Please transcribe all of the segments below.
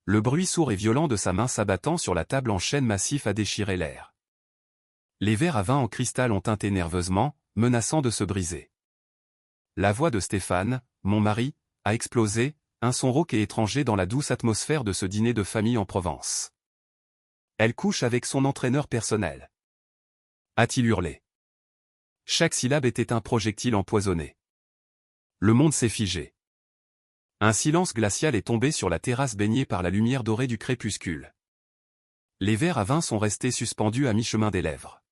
Le bruit sourd et violent de sa main s'abattant sur la table en chêne massif a déchiré l'air. Les verres à vin en cristal ont tinté nerveusement, menaçant de se briser. La voix de Stéphane, mon mari, a explosé, un son rauque et étranger dans la douce atmosphère de ce dîner de famille en Provence. Elle couche avec son entraîneur personnel. A-t-il hurlé? Chaque syllabe était un projectile empoisonné. Le monde s'est figé. Un silence glacial est tombé sur la terrasse baignée par la lumière dorée du crépuscule. Les verres à vin sont restés suspendus à mi-chemin des lèvres.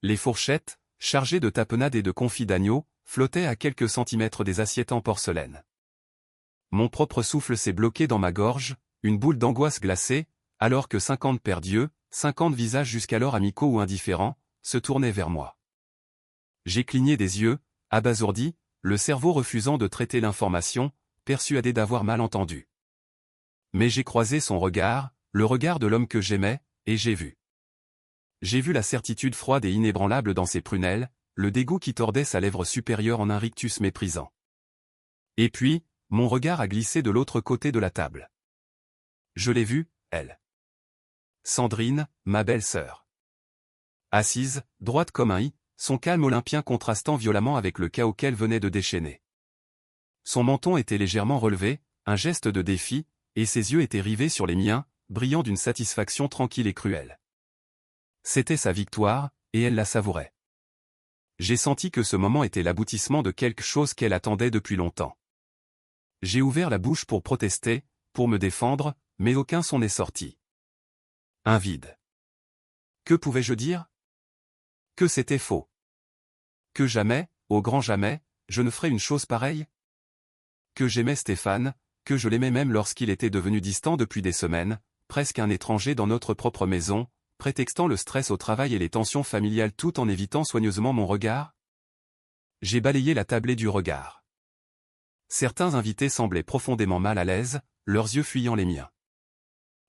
Les fourchettes, chargées de tapenade et de confit d'agneau, flottaient à quelques centimètres des assiettes en porcelaine. Mon propre souffle s'est bloqué dans ma gorge, une boule d'angoisse glacée, alors que 50 paires d'yeux, 50 visages jusqu'alors amicaux ou indifférents, se tournaient vers moi. J'ai cligné des yeux, abasourdi, le cerveau refusant de traiter l'information, persuadé d'avoir mal entendu. Mais j'ai croisé son regard, le regard de l'homme que j'aimais, et j'ai vu. J'ai vu la certitude froide et inébranlable dans ses prunelles, le dégoût qui tordait sa lèvre supérieure en un rictus méprisant. Et puis, mon regard a glissé de l'autre côté de la table. Je l'ai vue, elle. Sandrine, ma belle-sœur. Assise, droite comme un i, son calme olympien contrastant violemment avec le chaos qu'elle venait de déchaîner. Son menton était légèrement relevé, un geste de défi, et ses yeux étaient rivés sur les miens, brillant d'une satisfaction tranquille et cruelle. C'était sa victoire, et elle la savourait. J'ai senti que ce moment était l'aboutissement de quelque chose qu'elle attendait depuis longtemps. J'ai ouvert la bouche pour protester, pour me défendre, mais aucun son n'est sorti. Un vide. Que pouvais-je dire? Que c'était faux. Que jamais, au grand jamais, je ne ferais une chose pareille? Que j'aimais Stéphane, que je l'aimais même lorsqu'il était devenu distant depuis des semaines, presque un étranger dans notre propre maison, prétextant le stress au travail et les tensions familiales tout en évitant soigneusement mon regard? J'ai balayé la tablée du regard. Certains invités semblaient profondément mal à l'aise, leurs yeux fuyant les miens.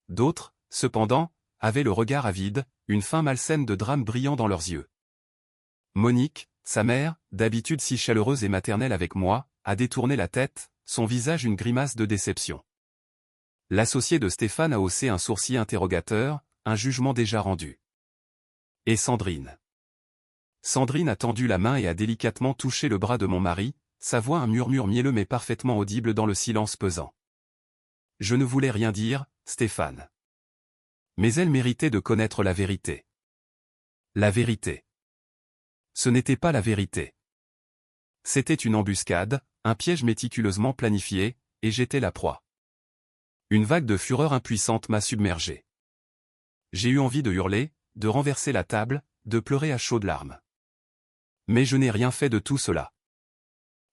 D'autres, cependant, avaient le regard avide, une faim malsaine de drame brillant dans leurs yeux. Monique, sa mère, d'habitude si chaleureuse et maternelle avec moi, a détourné la tête, son visage une grimace de déception. L'associé de Stéphane a haussé un sourcil interrogateur, un jugement déjà rendu. Et Sandrine. Sandrine a tendu la main et a délicatement touché le bras de mon mari, sa voix un murmure mielleux mais parfaitement audible dans le silence pesant. Je ne voulais rien dire, Stéphane. Mais elle méritait de connaître la vérité. La vérité. Ce n'était pas la vérité. C'était une embuscade, un piège méticuleusement planifié, et j'étais la proie. Une vague de fureur impuissante m'a submergé. J'ai eu envie de hurler, de renverser la table, de pleurer à chaudes larmes. Mais je n'ai rien fait de tout cela.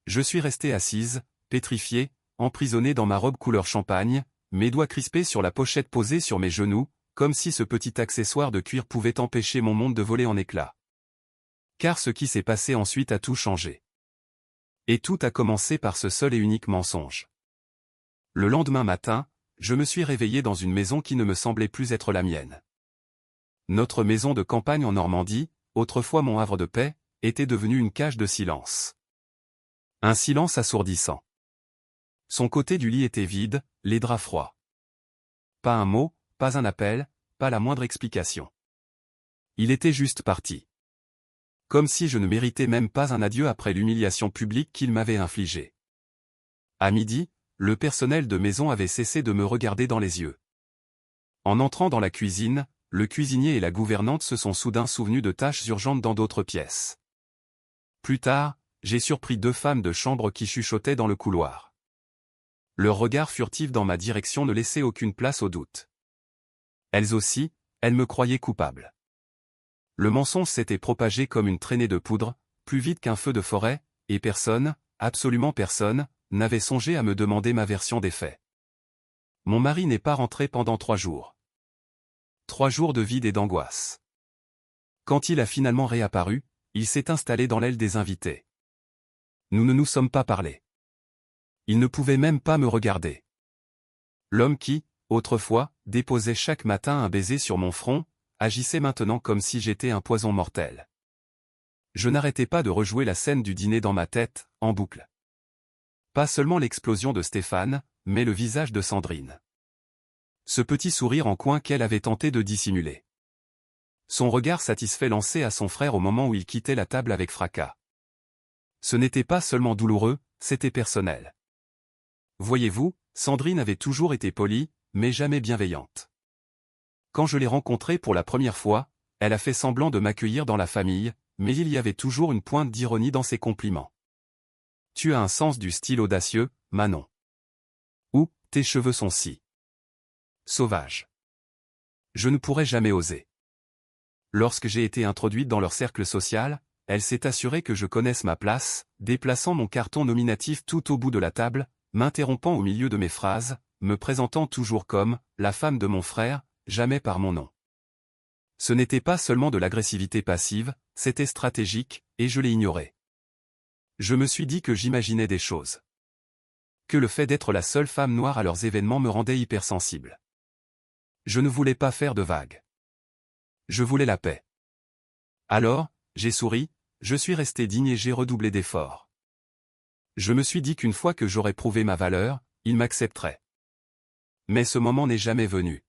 Je suis restée assise, pétrifiée, emprisonnée dans ma robe couleur champagne, mes doigts crispés sur la pochette posée sur mes genoux, comme si ce petit accessoire de cuir pouvait empêcher mon monde de voler en éclats. Car ce qui s'est passé ensuite a tout changé. Et tout a commencé par ce seul et unique mensonge. Le lendemain matin, je me suis réveillé dans une maison qui ne me semblait plus être la mienne. Notre maison de campagne en Normandie, autrefois mon havre de paix, était devenue une cage de silence. Un silence assourdissant. Son côté du lit était vide, les draps froids. Pas un mot, pas un appel, pas la moindre explication. Il était juste parti. Comme si je ne méritais même pas un adieu après l'humiliation publique qu'il m'avait infligée. À midi, le personnel de maison avait cessé de me regarder dans les yeux. En entrant dans la cuisine, le cuisinier et la gouvernante se sont soudain souvenus de tâches urgentes dans d'autres pièces. Plus tard, j'ai surpris 2 femmes de chambre qui chuchotaient dans le couloir. Leur regard furtif dans ma direction ne laissait aucune place au doute. Elles aussi, elles me croyaient coupable. Le mensonge s'était propagé comme une traînée de poudre, plus vite qu'un feu de forêt, et personne, absolument personne, n'avait songé à me demander ma version des faits. Mon mari n'est pas rentré pendant 3 jours. 3 jours de vide et d'angoisse. Quand il a finalement réapparu, il s'est installé dans l'aile des invités. Nous ne nous sommes pas parlé. Il ne pouvait même pas me regarder. L'homme qui, autrefois, déposait chaque matin un baiser sur mon front, agissait maintenant comme si j'étais un poison mortel. Je n'arrêtais pas de rejouer la scène du dîner dans ma tête, en boucle. Pas seulement l'explosion de Stéphane, mais le visage de Sandrine. Ce petit sourire en coin qu'elle avait tenté de dissimuler. Son regard satisfait lancé à son frère au moment où il quittait la table avec fracas. Ce n'était pas seulement douloureux, c'était personnel. Voyez-vous, Sandrine avait toujours été polie, mais jamais bienveillante. Quand je l'ai rencontrée pour la première fois, elle a fait semblant de m'accueillir dans la famille, mais il y avait toujours une pointe d'ironie dans ses compliments. Tu as un sens du style audacieux, Manon. Ou, tes cheveux sont si sauvages. Je ne pourrais jamais oser. Lorsque j'ai été introduite dans leur cercle social, elle s'est assurée que je connaisse ma place, déplaçant mon carton nominatif tout au bout de la table, m'interrompant au milieu de mes phrases, me présentant toujours comme « la femme de mon frère », jamais par mon nom. Ce n'était pas seulement de l'agressivité passive, c'était stratégique, et je l'ai ignoré. Je me suis dit que j'imaginais des choses. Que le fait d'être la seule femme noire à leurs événements me rendait hypersensible. Je ne voulais pas faire de vagues. Je voulais la paix. Alors, j'ai souri, je suis resté digne et j'ai redoublé d'efforts. Je me suis dit qu'une fois que j'aurais prouvé ma valeur, il m'accepterait. Mais ce moment n'est jamais venu.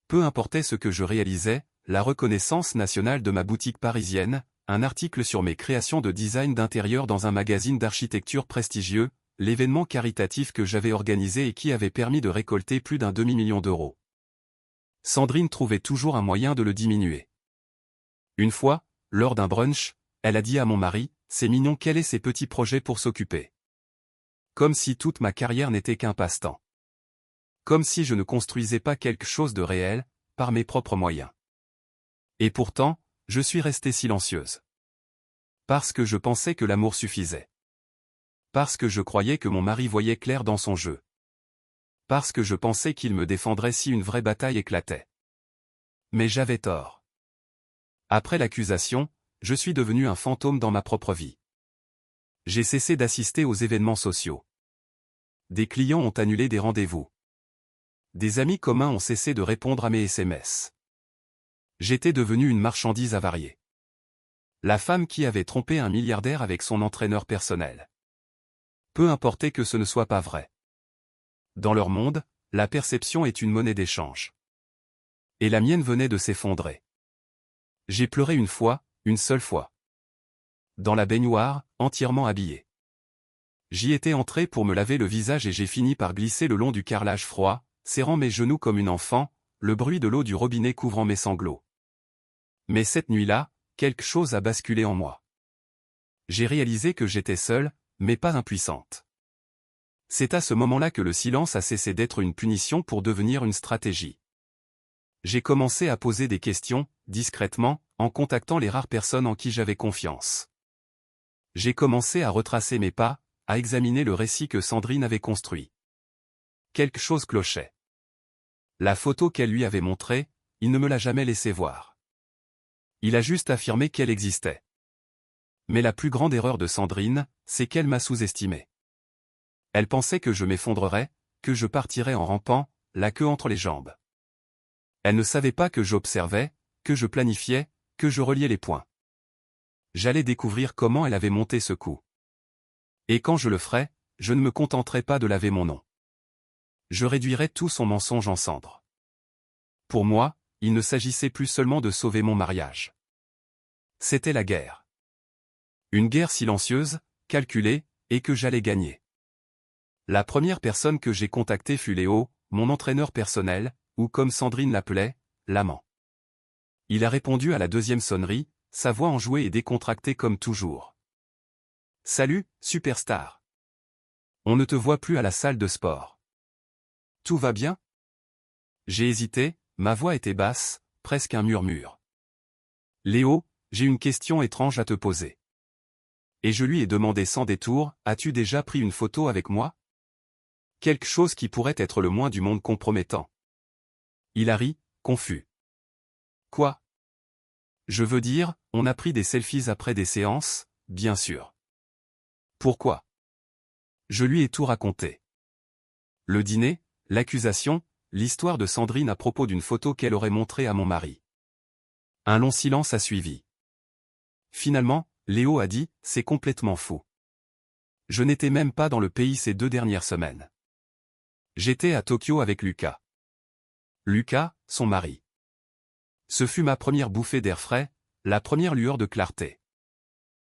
Peu importait ce que je réalisais, la reconnaissance nationale de ma boutique parisienne, un article sur mes créations de design d'intérieur dans un magazine d'architecture prestigieux, l'événement caritatif que j'avais organisé et qui avait permis de récolter plus d'1 demi-million d'euros. Sandrine trouvait toujours un moyen de le diminuer. Une fois, lors d'un brunch, elle a dit à mon mari, « C'est mignon quels sont ses petits projets pour s'occuper. » Comme si toute ma carrière n'était qu'un passe-temps. Comme si je ne construisais pas quelque chose de réel, par mes propres moyens. Et pourtant, je suis restée silencieuse. Parce que je pensais que l'amour suffisait. Parce que je croyais que mon mari voyait clair dans son jeu. Parce que je pensais qu'il me défendrait si une vraie bataille éclatait. Mais j'avais tort. Après l'accusation, je suis devenu un fantôme dans ma propre vie. J'ai cessé d'assister aux événements sociaux. Des clients ont annulé des rendez-vous. Des amis communs ont cessé de répondre à mes SMS. J'étais devenu une marchandise avariée. La femme qui avait trompé un milliardaire avec son entraîneur personnel. Peu importait que ce ne soit pas vrai. Dans leur monde, la perception est une monnaie d'échange. Et la mienne venait de s'effondrer. J'ai pleuré une fois, une seule fois. Dans la baignoire, entièrement habillé. J'y étais entré pour me laver le visage et j'ai fini par glisser le long du carrelage froid, serrant mes genoux comme une enfant, le bruit de l'eau du robinet couvrant mes sanglots. Mais cette nuit-là, quelque chose a basculé en moi. J'ai réalisé que j'étais seule, mais pas impuissante. C'est à ce moment-là que le silence a cessé d'être une punition pour devenir une stratégie. J'ai commencé à poser des questions, discrètement, en contactant les rares personnes en qui j'avais confiance. J'ai commencé à retracer mes pas, à examiner le récit que Sandrine avait construit. Quelque chose clochait. La photo qu'elle lui avait montrée, il ne me l'a jamais laissée voir. Il a juste affirmé qu'elle existait. Mais la plus grande erreur de Sandrine, c'est qu'elle m'a sous-estimé. Elle pensait que je m'effondrerais, que je partirais en rampant, la queue entre les jambes. Elle ne savait pas que j'observais, que je planifiais, que je reliais les points. J'allais découvrir comment elle avait monté ce coup. Et quand je le ferais, je ne me contenterai pas de laver mon nom. Je réduirais tout son mensonge en cendres. Pour moi, il ne s'agissait plus seulement de sauver mon mariage. C'était la guerre. Une guerre silencieuse, calculée, et que j'allais gagner. La première personne que j'ai contactée fut Léo, mon entraîneur personnel, ou comme Sandrine l'appelait, l'amant. Il a répondu à la deuxième sonnerie, sa voix enjouée et décontractée comme toujours. « Salut, superstar. On ne te voit plus à la salle de sport. Tout va bien ?» J'ai hésité, ma voix était basse, presque un murmure. « Léo, j'ai une question étrange à te poser. » Et je lui ai demandé sans détour, « As-tu déjà pris une photo avec moi ?» Quelque chose qui pourrait être le moins du monde compromettant. Il a ri, confus. « Quoi ? Je veux dire, on a pris des selfies après des séances, bien sûr. » Pourquoi ? Je lui ai tout raconté. Le dîner, l'accusation, l'histoire de Sandrine à propos d'une photo qu'elle aurait montrée à mon mari. Un long silence a suivi. Finalement, Léo a dit, c'est complètement faux. Je n'étais même pas dans le pays ces 2 dernières semaines. J'étais à Tokyo avec Lucas. Lucas, son mari. Ce fut ma première bouffée d'air frais, la première lueur de clarté.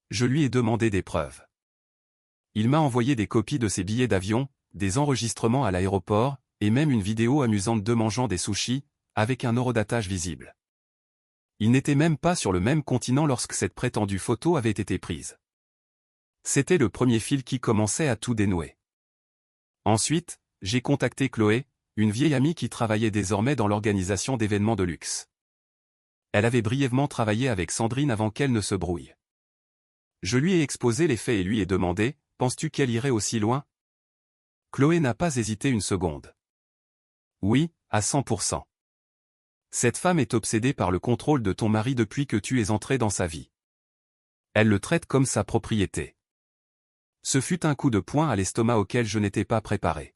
Je lui ai demandé des preuves. Il m'a envoyé des copies de ses billets d'avion, des enregistrements à l'aéroport, et même une vidéo amusante de mangeant des sushis, avec un horodatage visible. Il n'était même pas sur le même continent lorsque cette prétendue photo avait été prise. C'était le premier fil qui commençait à tout dénouer. Ensuite, j'ai contacté Chloé, une vieille amie qui travaillait désormais dans l'organisation d'événements de luxe. Elle avait brièvement travaillé avec Sandrine avant qu'elle ne se brouille. Je lui ai exposé les faits et lui ai demandé, « Penses-tu qu'elle irait aussi loin ?» Chloé n'a pas hésité une seconde. Oui, à 100%. Cette femme est obsédée par le contrôle de ton mari depuis que tu es entré dans sa vie. Elle le traite comme sa propriété. Ce fut un coup de poing à l'estomac auquel je n'étais pas préparé.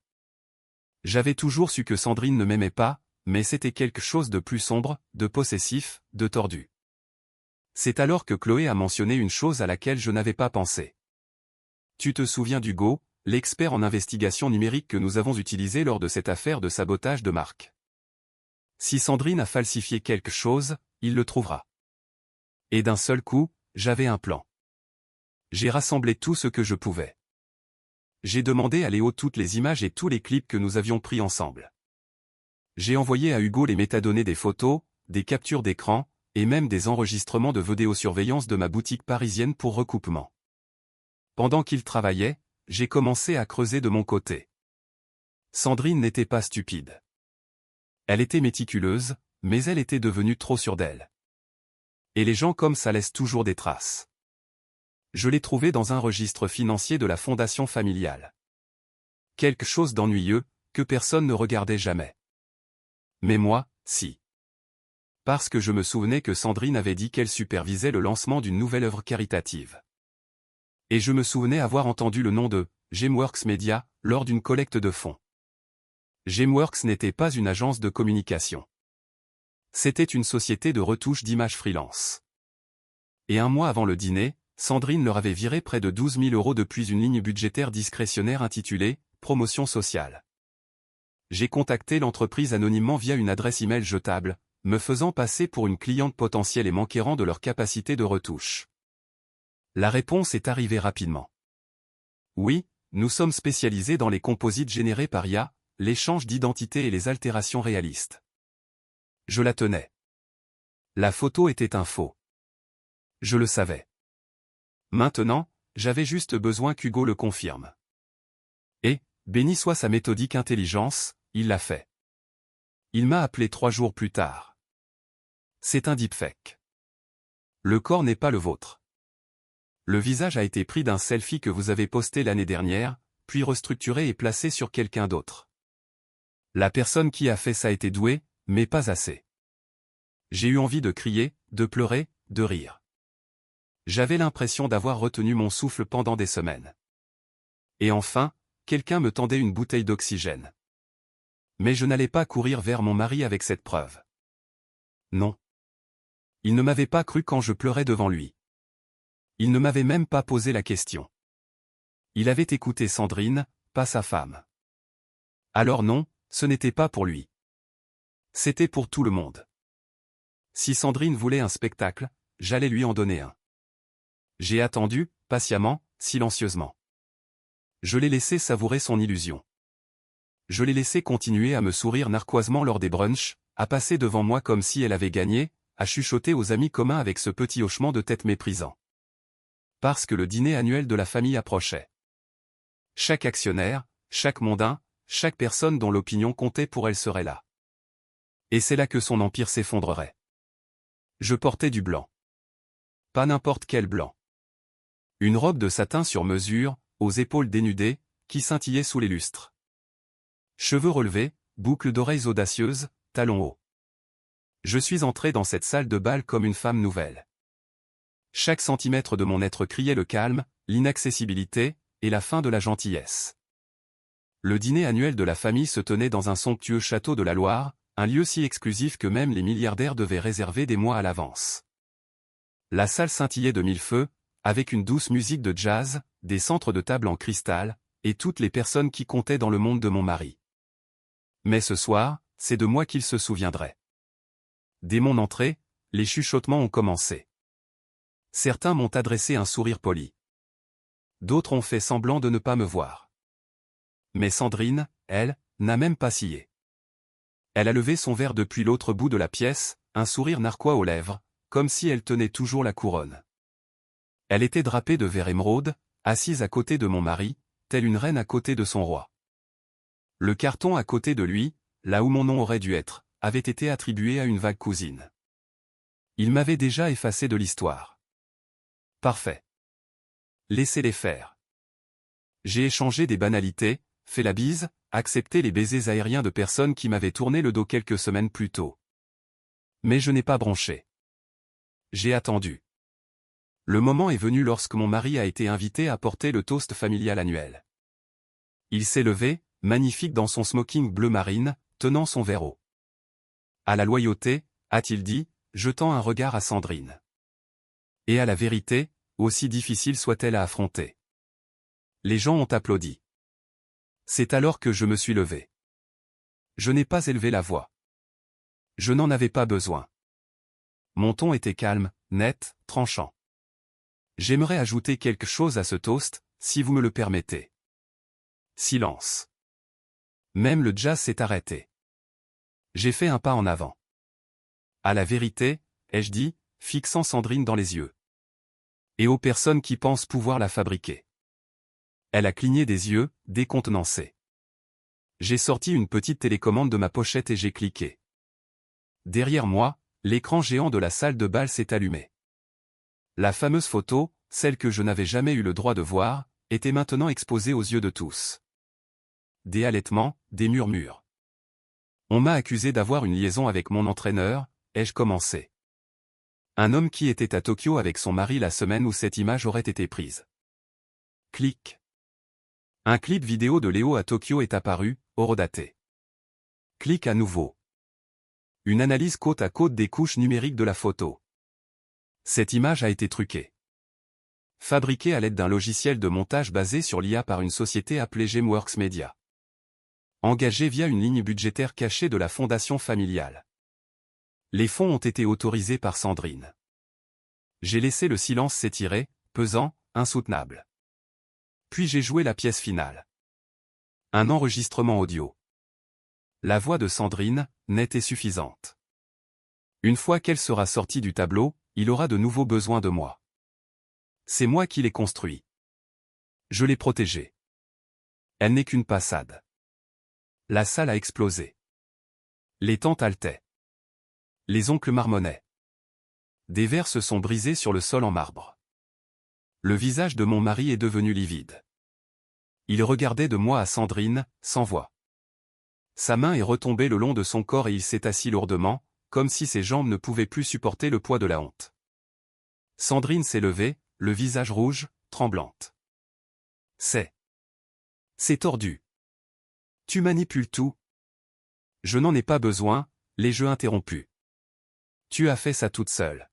J'avais toujours su que Sandrine ne m'aimait pas, mais c'était quelque chose de plus sombre, de possessif, de tordu. C'est alors que Chloé a mentionné une chose à laquelle je n'avais pas pensé. Tu te souviens d'Hugo, l'expert en investigation numérique que nous avons utilisé lors de cette affaire de sabotage de marque. Si Sandrine a falsifié quelque chose, il le trouvera. Et d'un seul coup, j'avais un plan. J'ai rassemblé tout ce que je pouvais. J'ai demandé à Léo toutes les images et tous les clips que nous avions pris ensemble. J'ai envoyé à Hugo les métadonnées des photos, des captures d'écran, et même des enregistrements de vidéosurveillance de ma boutique parisienne pour recoupement. Pendant qu'il travaillait, j'ai commencé à creuser de mon côté. Sandrine n'était pas stupide. Elle était méticuleuse, mais elle était devenue trop sûre d'elle. Et les gens comme ça laissent toujours des traces. Je l'ai trouvée dans un registre financier de la fondation familiale. Quelque chose d'ennuyeux, que personne ne regardait jamais. Mais moi, si. Parce que je me souvenais que Sandrine avait dit qu'elle supervisait le lancement d'une nouvelle œuvre caritative. Et je me souvenais avoir entendu le nom de Gameworks Media lors d'une collecte de fonds. Gameworks n'était pas une agence de communication. C'était une société de retouche d'images freelance. Et un mois avant le dîner, Sandrine leur avait viré près de 12 000 € depuis une ligne budgétaire discrétionnaire intitulée « Promotion sociale ». J'ai contacté l'entreprise anonymement via une adresse email jetable, me faisant passer pour une cliente potentielle et m'enquérant de leur capacité de retouche. La réponse est arrivée rapidement. Oui, nous sommes spécialisés dans les composites générés par IA, l'échange d'identité et les altérations réalistes. Je la tenais. La photo était un faux. Je le savais. Maintenant, j'avais juste besoin qu'Hugo le confirme. Et, béni soit sa méthodique intelligence, il l'a fait. Il m'a appelé 3 jours plus tard. C'est un deepfake. Le corps n'est pas le vôtre. Le visage a été pris d'un selfie que vous avez posté l'année dernière, puis restructuré et placé sur quelqu'un d'autre. La personne qui a fait ça était douée, mais pas assez. J'ai eu envie de crier, de pleurer, de rire. J'avais l'impression d'avoir retenu mon souffle pendant des semaines. Et enfin, quelqu'un me tendait une bouteille d'oxygène. Mais je n'allais pas courir vers mon mari avec cette preuve. Non. Il ne m'avait pas cru quand je pleurais devant lui. Il ne m'avait même pas posé la question. Il avait écouté Sandrine, pas sa femme. Alors non, ce n'était pas pour lui. C'était pour tout le monde. Si Sandrine voulait un spectacle, j'allais lui en donner un. J'ai attendu, patiemment, silencieusement. Je l'ai laissé savourer son illusion. Je l'ai laissé continuer à me sourire narquoisement lors des brunchs, à passer devant moi comme si elle avait gagné, à chuchoter aux amis communs avec ce petit hochement de tête méprisant. Parce que le dîner annuel de la famille approchait. Chaque actionnaire, chaque mondain, chaque personne dont l'opinion comptait pour elle serait là. Et c'est là que son empire s'effondrerait. Je portais du blanc. Pas n'importe quel blanc. Une robe de satin sur mesure, aux épaules dénudées, qui scintillait sous les lustres. Cheveux relevés, boucles d'oreilles audacieuses, talons hauts. Je suis entré dans cette salle de bal comme une femme nouvelle. Chaque centimètre de mon être criait le calme, l'inaccessibilité, et la fin de la gentillesse. Le dîner annuel de la famille se tenait dans un somptueux château de la Loire, un lieu si exclusif que même les milliardaires devaient réserver des mois à l'avance. La salle scintillait de mille feux, avec une douce musique de jazz, des centres de table en cristal, et toutes les personnes qui comptaient dans le monde de mon mari. Mais ce soir, c'est de moi qu'il se souviendrait. Dès mon entrée, les chuchotements ont commencé. Certains m'ont adressé un sourire poli. D'autres ont fait semblant de ne pas me voir. Mais Sandrine, elle, n'a même pas scié. Elle a levé son verre depuis l'autre bout de la pièce, un sourire narquois aux lèvres, comme si elle tenait toujours la couronne. Elle était drapée de vert émeraude, assise à côté de mon mari, telle une reine à côté de son roi. Le carton à côté de lui, là où mon nom aurait dû être, avait été attribué à une vague cousine. Il m'avait déjà effacé de l'histoire. Parfait. Laissez-les faire. J'ai échangé des banalités, fait la bise, accepté les baisers aériens de personnes qui m'avaient tourné le dos quelques semaines plus tôt. Mais je n'ai pas bronché. J'ai attendu. Le moment est venu lorsque mon mari a été invité à porter le toast familial annuel. Il s'est levé, magnifique dans son smoking bleu marine, tenant son verre haut. À la loyauté, a-t-il dit, jetant un regard à Sandrine. Et à la vérité, aussi difficile soit-elle à affronter. Les gens ont applaudi. C'est alors que je me suis levé. Je n'ai pas élevé la voix. Je n'en avais pas besoin. Mon ton était calme, net, tranchant. J'aimerais ajouter quelque chose à ce toast, si vous me le permettez. Silence. Même le jazz s'est arrêté. J'ai fait un pas en avant. À la vérité, ai-je dit, fixant Sandrine dans les yeux. Et aux personnes qui pensent pouvoir la fabriquer. Elle a cligné des yeux, décontenancée. J'ai sorti une petite télécommande de ma pochette et j'ai cliqué. Derrière moi, l'écran géant de la salle de bal s'est allumé. La fameuse photo, celle que je n'avais jamais eu le droit de voir, était maintenant exposée aux yeux de tous. Des halètements, des murmures. On m'a accusé d'avoir une liaison avec mon entraîneur, ai-je commencé. Un homme qui était à Tokyo avec son mari la semaine où cette image aurait été prise. Clic. Un clip vidéo de Léo à Tokyo est apparu, horodaté. Clic à nouveau. Une analyse côte à côte des couches numériques de la photo. Cette image a été truquée. Fabriquée à l'aide d'un logiciel de montage basé sur l'IA par une société appelée Gameworks Media. Engagée via une ligne budgétaire cachée de la fondation familiale. Les fonds ont été autorisés par Sandrine. J'ai laissé le silence s'étirer, pesant, insoutenable. Puis j'ai joué la pièce finale. Un enregistrement audio. La voix de Sandrine, nette et suffisante. Une fois qu'elle sera sortie du tableau, il aura de nouveaux besoins de moi. C'est moi qui l'ai construit. Je l'ai protégée. Elle n'est qu'une passade. La salle a explosé. Les tantes haletaient. Les oncles marmonnaient. Des verres se sont brisés sur le sol en marbre. Le visage de mon mari est devenu livide. Il regardait de moi à Sandrine, sans voix. Sa main est retombée le long de son corps et il s'est assis lourdement, comme si ses jambes ne pouvaient plus supporter le poids de la honte. Sandrine s'est levée, le visage rouge, tremblante. C'est tordu. Tu manipules tout. Je n'en ai pas besoin, les jeux interrompus. Tu as fait ça toute seule.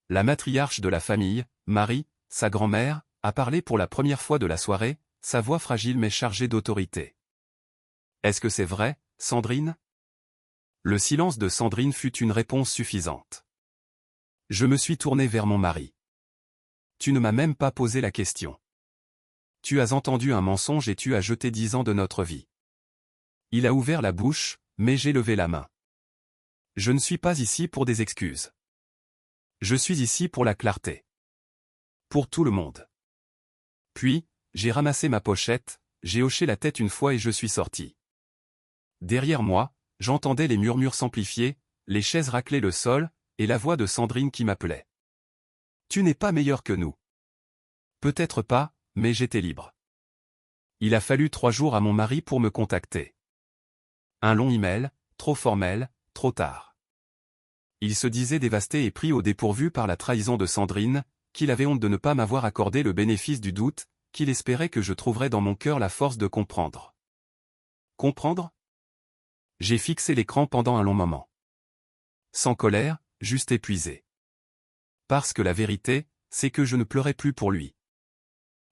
La matriarche de la famille, Marie, sa grand-mère, a parlé pour la première fois de la soirée, sa voix fragile mais chargée d'autorité. Est-ce que c'est vrai, Sandrine? Le silence de Sandrine fut une réponse suffisante. Je me suis tourné vers mon mari. Tu ne m'as même pas posé la question. Tu as entendu un mensonge et tu as jeté 10 ans de notre vie. Il a ouvert la bouche, mais j'ai levé la main. Je ne suis pas ici pour des excuses. Je suis ici pour la clarté. Pour tout le monde. Puis, j'ai ramassé ma pochette, j'ai hoché la tête une fois et je suis sorti. Derrière moi, j'entendais les murmures s'amplifier, les chaises racler le sol, et la voix de Sandrine qui m'appelait. Tu n'es pas meilleur que nous. Peut-être pas, mais j'étais libre. Il a fallu 3 jours à mon mari pour me contacter. Un long email, trop formel, trop tard. Il se disait dévasté et pris au dépourvu par la trahison de Sandrine, qu'il avait honte de ne pas m'avoir accordé le bénéfice du doute, qu'il espérait que je trouverais dans mon cœur la force de comprendre. Comprendre? J'ai fixé l'écran pendant un long moment. Sans colère, juste épuisé. Parce que la vérité, c'est que je ne pleurais plus pour lui.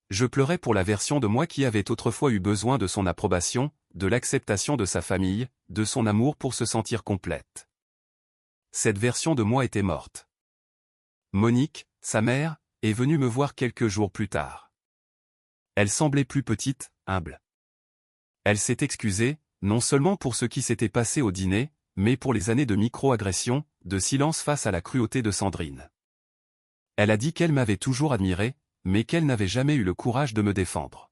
Je pleurais pour la version de moi qui avait autrefois eu besoin de son approbation, de l'acceptation de sa famille, de son amour pour se sentir complète. Cette version de moi était morte. Monique, sa mère, est venue me voir quelques jours plus tard. Elle semblait plus petite, humble. Elle s'est excusée, non seulement pour ce qui s'était passé au dîner, mais pour les années de micro-agression, de silence face à la cruauté de Sandrine. Elle a dit qu'elle m'avait toujours admiré, mais qu'elle n'avait jamais eu le courage de me défendre.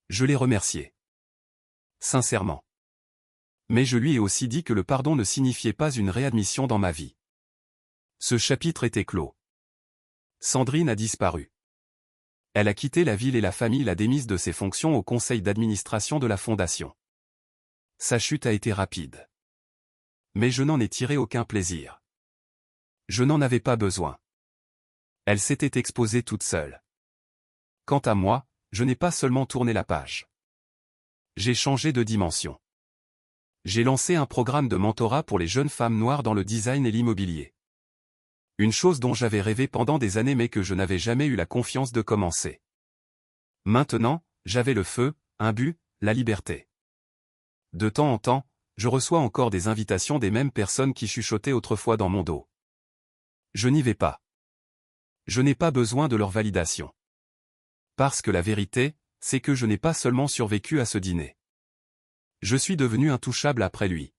Je l'ai remerciée. Sincèrement. Mais je lui ai aussi dit que le pardon ne signifiait pas une réadmission dans ma vie. Ce chapitre était clos. Sandrine a disparu. Elle a quitté la ville et la famille l'a démise de ses fonctions au conseil d'administration de la fondation. Sa chute a été rapide. Mais je n'en ai tiré aucun plaisir. Je n'en avais pas besoin. Elle s'était exposée toute seule. Quant à moi, je n'ai pas seulement tourné la page. J'ai changé de dimension. J'ai lancé un programme de mentorat pour les jeunes femmes noires dans le design et l'immobilier. Une chose dont j'avais rêvé pendant des années mais que je n'avais jamais eu la confiance de commencer. Maintenant, j'avais le feu, un but, la liberté. De temps en temps, je reçois encore des invitations des mêmes personnes qui chuchotaient autrefois dans mon dos. Je n'y vais pas. Je n'ai pas besoin de leur validation. Parce que la vérité, c'est que je n'ai pas seulement survécu à ce dîner. Je suis devenu intouchable après lui.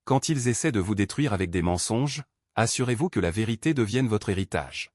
Quand ils essaient de vous détruire avec des mensonges, assurez-vous que la vérité devienne votre héritage.